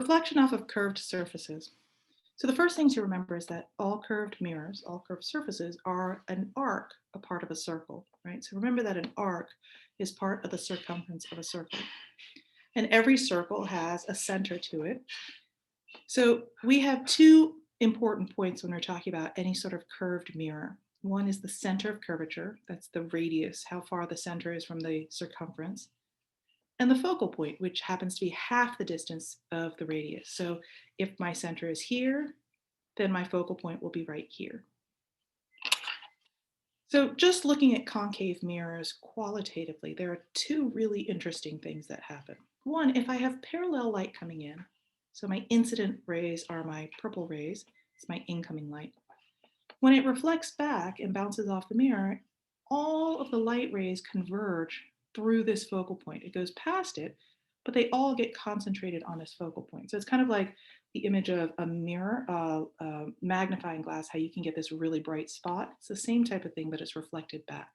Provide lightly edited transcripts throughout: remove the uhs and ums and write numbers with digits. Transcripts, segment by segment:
Reflection off of curved surfaces. So the first thing to remember is that all curved mirrors, all curved surfaces are an arc, a part of a circle, right? So remember that an arc is part of the circumference of a circle. And every circle has a center to it. So we have two important points when we're talking about any sort of curved mirror. One is the center of curvature, that's the radius, how far the center is from the circumference, and the focal point, which happens to be half the distance of the radius. So if my center is here, then my focal point will be right here. So just looking at concave mirrors qualitatively, there are two really interesting things that happen. One, if I have parallel light coming in, so my incident rays are my purple rays, it's my incoming light. When it reflects back and bounces off the mirror, all of the light rays converge through this focal point. It goes past it, but they all get concentrated on this focal point. So it's kind of like the image of a mirror, a magnifying glass, how you can get this really bright spot. It's the same type of thing, but it's reflected back.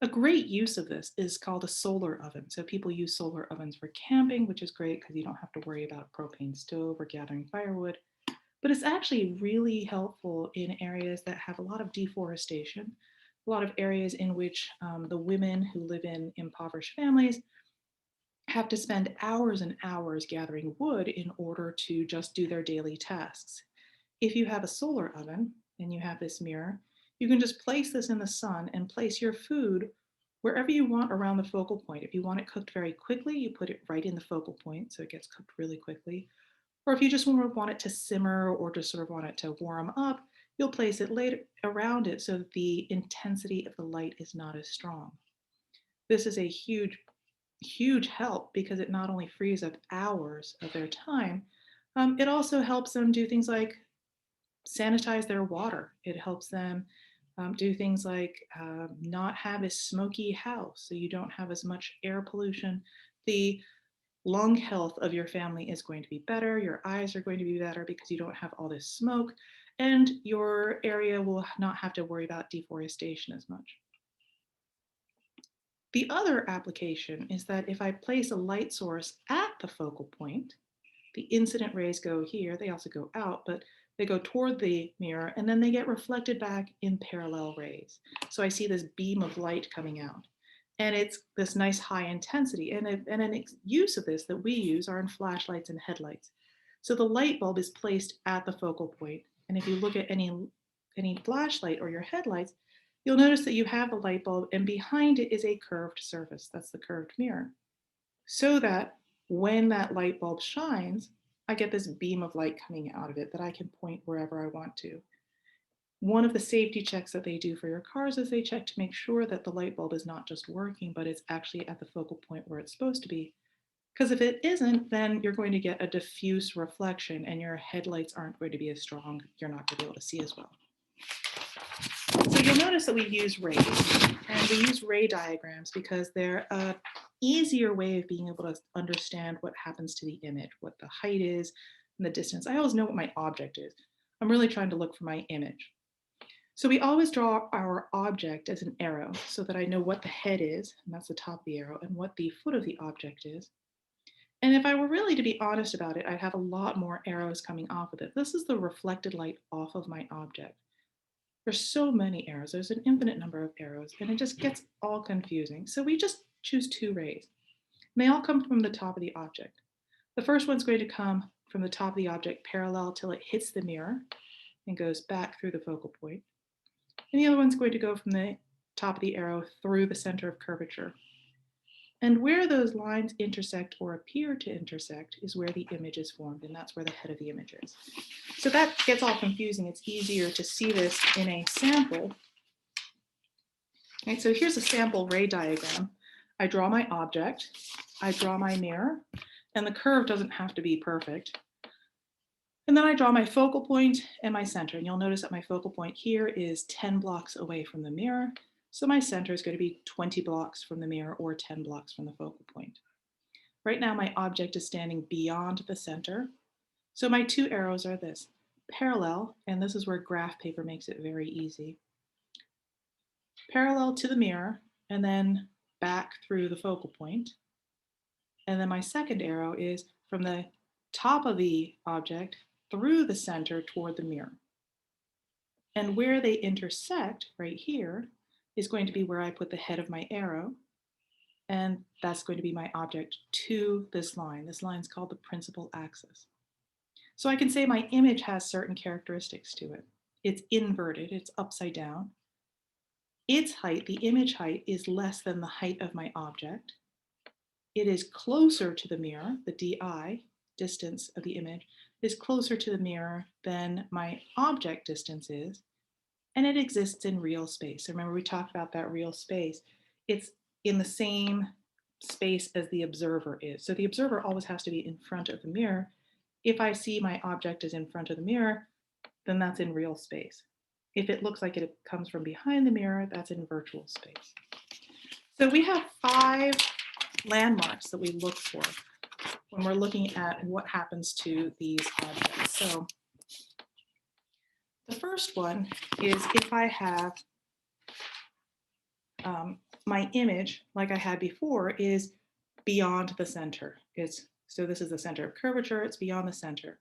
A great use of this is called a solar oven. So people use solar ovens for camping, which is great because you don't have to worry about a propane stove or gathering firewood. But it's actually really helpful in areas that have a lot of deforestation, a lot of areas in which the women who live in impoverished families have to spend hours and hours gathering wood in order to just do their daily tasks. If you have a solar oven and you have this mirror, you can just place this in the sun and place your food wherever you want around the focal point. If you want it cooked very quickly, you put it right in the focal point so it gets cooked really quickly. Or if you just want it to simmer or just sort of want it to warm up, you'll place it later around it so that the intensity of the light is not as strong. This is a huge, huge help because it not only frees up hours of their time, it also helps them do things like sanitize their water. It helps them do things like not have a smoky house, so you don't have as much air pollution. The lung health of your family is going to be better. Your eyes are going to be better because you don't have all this smoke, and your area will not have to worry about deforestation as much. The other application is that if I place a light source at the focal point, the incident rays go here, they also go out, but they go toward the mirror and then they get reflected back in parallel rays. So I see this beam of light coming out. And it's this nice high intensity. And an use of this that we use are in flashlights and headlights. So the light bulb is placed at the focal point. And if you look at any flashlight or your headlights, you'll notice that you have a light bulb and behind it is a curved surface. That's the curved mirror. So that when that light bulb shines, I get this beam of light coming out of it that I can point wherever I want to. One of the safety checks that they do for your cars is they check to make sure that the light bulb is not just working, but it's actually at the focal point where it's supposed to be. Because if it isn't, then you're going to get a diffuse reflection and your headlights aren't going to be as strong. You're not going to be able to see as well. So you'll notice that we use rays, and we use ray diagrams because they're an easier way of being able to understand what happens to the image, what the height is and the distance. I always know what my object is. I'm really trying to look for my image. So we always draw our object as an arrow so that I know what the head is, and that's the top of the arrow, and what the foot of the object is. And if I were really to be honest about it, I'd have a lot more arrows coming off of it. This is the reflected light off of my object. There's so many arrows, there's an infinite number of arrows, and it just gets all confusing. So we just choose two rays. And they all come from the top of the object. The first one's going to come from the top of the object parallel till it hits the mirror and goes back through the focal point. And the other one's going to go from the top of the arrow through the center of curvature. And where those lines intersect or appear to intersect is where the image is formed, and that's where the head of the image is. So that gets all confusing. It's easier to see this in a sample. Right, so here's a sample ray diagram. I draw my object, I draw my mirror, and the curve doesn't have to be perfect. And then I draw my focal point and my center. And you'll notice that my focal point here is 10 blocks away from the mirror. So my center is going to be 20 blocks from the mirror or 10 blocks from the focal point. Right now, my object is standing beyond the center. So my two arrows are this, parallel, and this is where graph paper makes it very easy. Parallel to the mirror, and then back through the focal point. And then my second arrow is from the top of the object through the center toward the mirror. And where they intersect right here is going to be where I put the head of my arrow. And that's going to be my object to this line. This line is called the principal axis. So I can say my image has certain characteristics to it. It's inverted, it's upside down. Its height, the image height, is less than the height of my object. It is closer to the mirror, the DI, distance of the image, is closer to the mirror than my object distance is, and it exists in real space. Remember, we talked about that real space. It's in the same space as the observer is. So the observer always has to be in front of the mirror. If I see my object is in front of the mirror, then that's in real space. If it looks like it comes from behind the mirror, that's in virtual space. So we have 5 landmarks that we look for when we're looking at what happens to these objects. So the first one is if I have my image, like I had before, is beyond the center. So this is the center of curvature, it's beyond the center.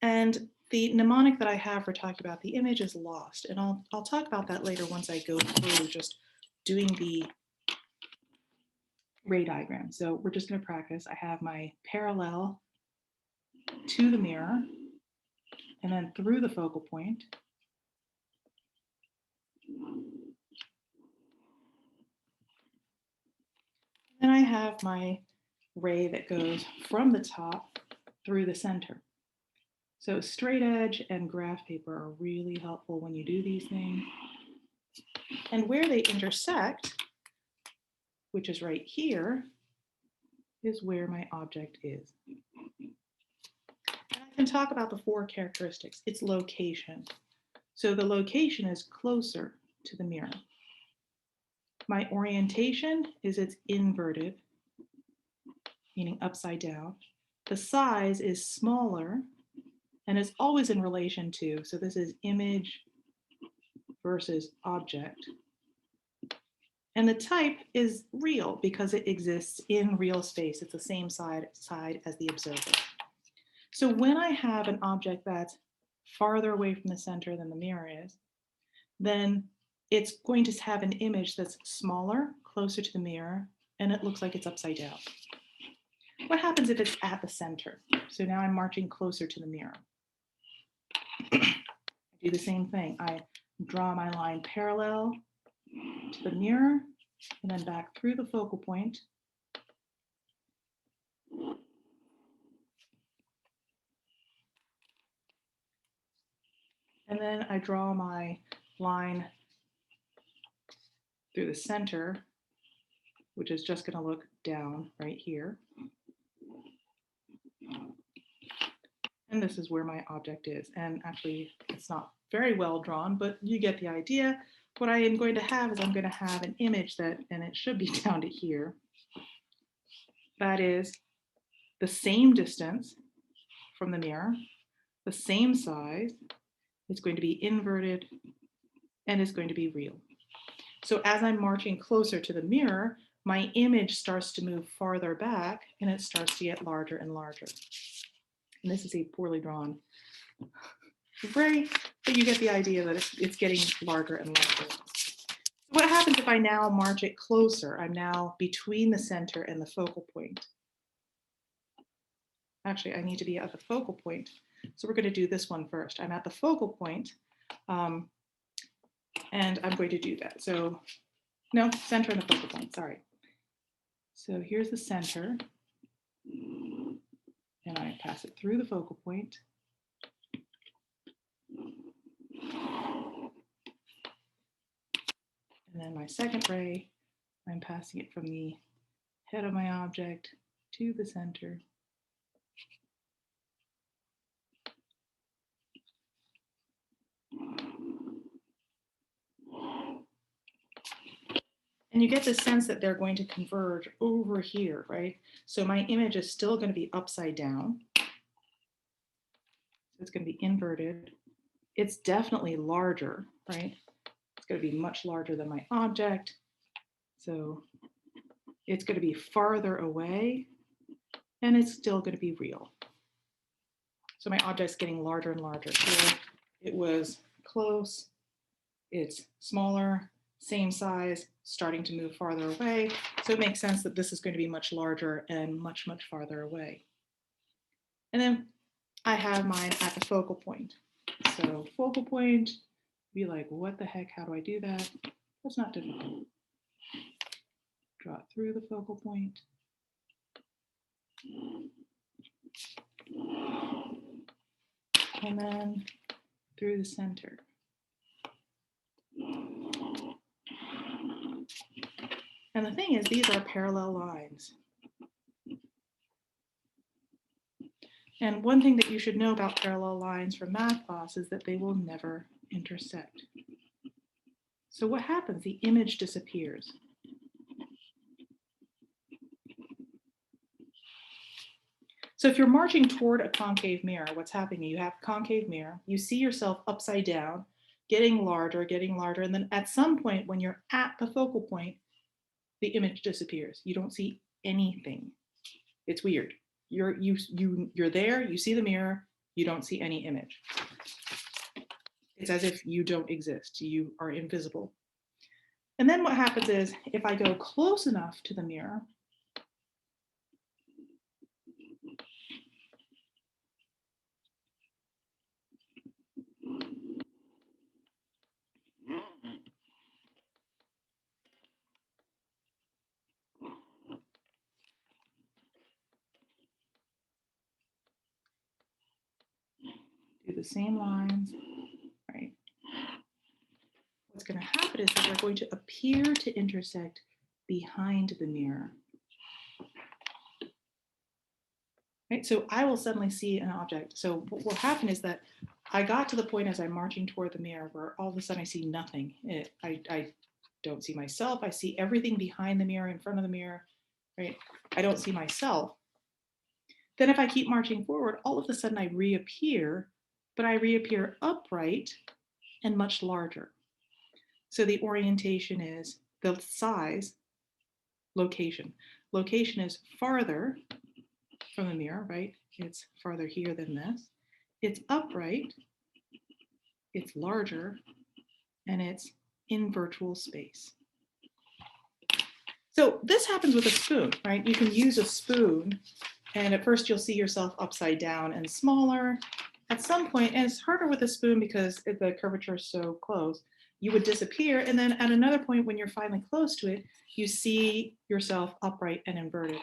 And the mnemonic that I have for talking about the image is lost. And I'll talk about that later once I go through just doing the ray diagram. So we're just going to practice. I have my parallel to the mirror and then through the focal point. Then I have my ray that goes from the top through the center. So straight edge and graph paper are really helpful when you do these things. And where they intersect, which is right here, is where my object is. And I can talk about the 4 characteristics. Its location. So the location is closer to the mirror. My orientation is it's inverted, meaning upside down. The size is smaller, and it's always in relation to, so this is image versus object. And the type is real because it exists in real space. It's the same side as the observer. So when I have an object that's farther away from the center than the mirror is, then it's going to have an image that's smaller, closer to the mirror, and it looks like it's upside down. What happens if it's at the center? So now I'm marching closer to the mirror. I do the same thing. I draw my line parallel to the mirror and then back through the focal point. And then I draw my line through the center, which is just going to look down right here. And this is where my object is. And actually, it's not very well drawn, but you get the idea. What I am going to have is I'm going to have an image that, and it should be down to here, that is the same distance from the mirror, the same size, it's going to be inverted, and it's going to be real. So as I'm marching closer to the mirror, my image starts to move farther back and it starts to get larger and larger. And this is a poorly drawn ray, but you get the idea that it's getting larger and larger. What happens if I now march it closer? I'm now between the center and the focal point. Actually, I need to be at the focal point. So we're going to do this one first. I'm at the focal point, and I'm going to do that. So, no, center and the focal point, sorry. So here's the center, and I pass it through the focal point. And then my second ray, I'm passing it from the head of my object to the center. And you get the sense that they're going to converge over here, right? So my image is still going to be upside down. So it's going to be inverted. It's definitely larger, right? It's going to be much larger than my object. So it's going to be farther away, and it's still going to be real. So my object's getting larger and larger. Here it was close, it's smaller, same size, starting to move farther away. So it makes sense that this is going to be much larger and much, much farther away. And then I have mine at the focal point. So focal point, be like, what the heck, how do I do that? That's not difficult. Draw it through the focal point. And then through the center. And the thing is, these are parallel lines. And one thing that you should know about parallel lines from math class is that they will never intersect. So what happens? The image disappears. So if you're marching toward a concave mirror, what's happening? You have a concave mirror, you see yourself upside down, getting larger, and then at some point when you're at the focal point, the image disappears. You don't see anything. It's weird. You're there, you see the mirror, you don't see any image. It's as if you don't exist. You are invisible. And then what happens is, if I go close enough to the mirror, do the same lines, right? What's going to happen is that they're going to appear to intersect behind the mirror. Right? So I will suddenly see an object. So what will happen is that I got to the point as I'm marching toward the mirror where all of a sudden I see nothing. I don't see myself. I see everything behind the mirror, in front of the mirror, right? I don't see myself. Then if I keep marching forward, all of a sudden I reappear, but I reappear upright and much larger. So the orientation is the size, location. Location is farther from the mirror, right? It's farther here than this. It's upright, it's larger, and it's in virtual space. So this happens with a spoon, right? You can use a spoon, and at first you'll see yourself upside down and smaller. At some point, and it's harder with a spoon because the curvature is so close, you would disappear. And then at another point, when you're finally close to it, you see yourself upright and inverted.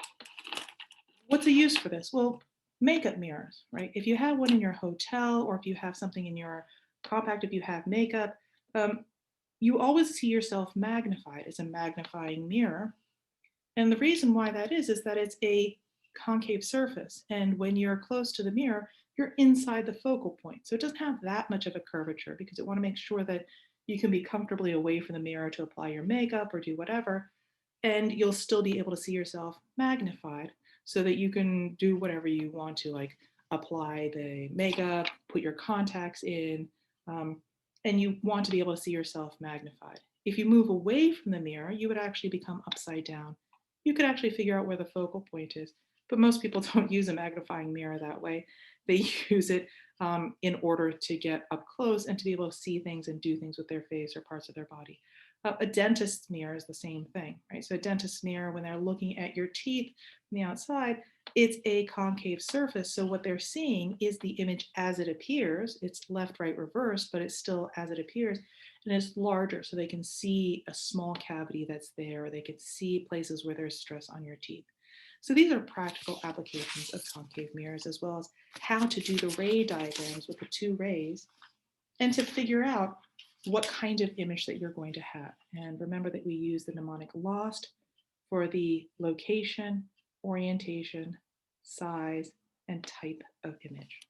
What's the use for this? Well, makeup mirrors, right? If you have one in your hotel, or if you have something in your compact, if you have makeup, you always see yourself magnified. It's a magnifying mirror. And the reason why that is that it's a concave surface. And when you're close to the mirror, you're inside the focal point. So it doesn't have that much of a curvature because it want to make sure that you can be comfortably away from the mirror to apply your makeup or do whatever. And you'll still be able to see yourself magnified so that you can do whatever you want to, like apply the makeup, put your contacts in, and you want to be able to see yourself magnified. If you move away from the mirror, you would actually become upside down. You could actually figure out where the focal point is, but most people don't use a magnifying mirror that way. They use it in order to get up close and to be able to see things and do things with their face or parts of their body. A dentist's mirror is the same thing, right? So a dentist's mirror, when they're looking at your teeth from the outside, it's a concave surface. So what they're seeing is the image as it appears. It's left, right, reverse, but it's still as it appears. And it's larger, so they can see a small cavity that's there, or they can see places where there's stress on your teeth. So these are practical applications of concave mirrors, as well as how to do the ray diagrams with the two rays and to figure out what kind of image that you're going to have. And remember that we use the mnemonic LOST for the location, orientation, size, and type of image.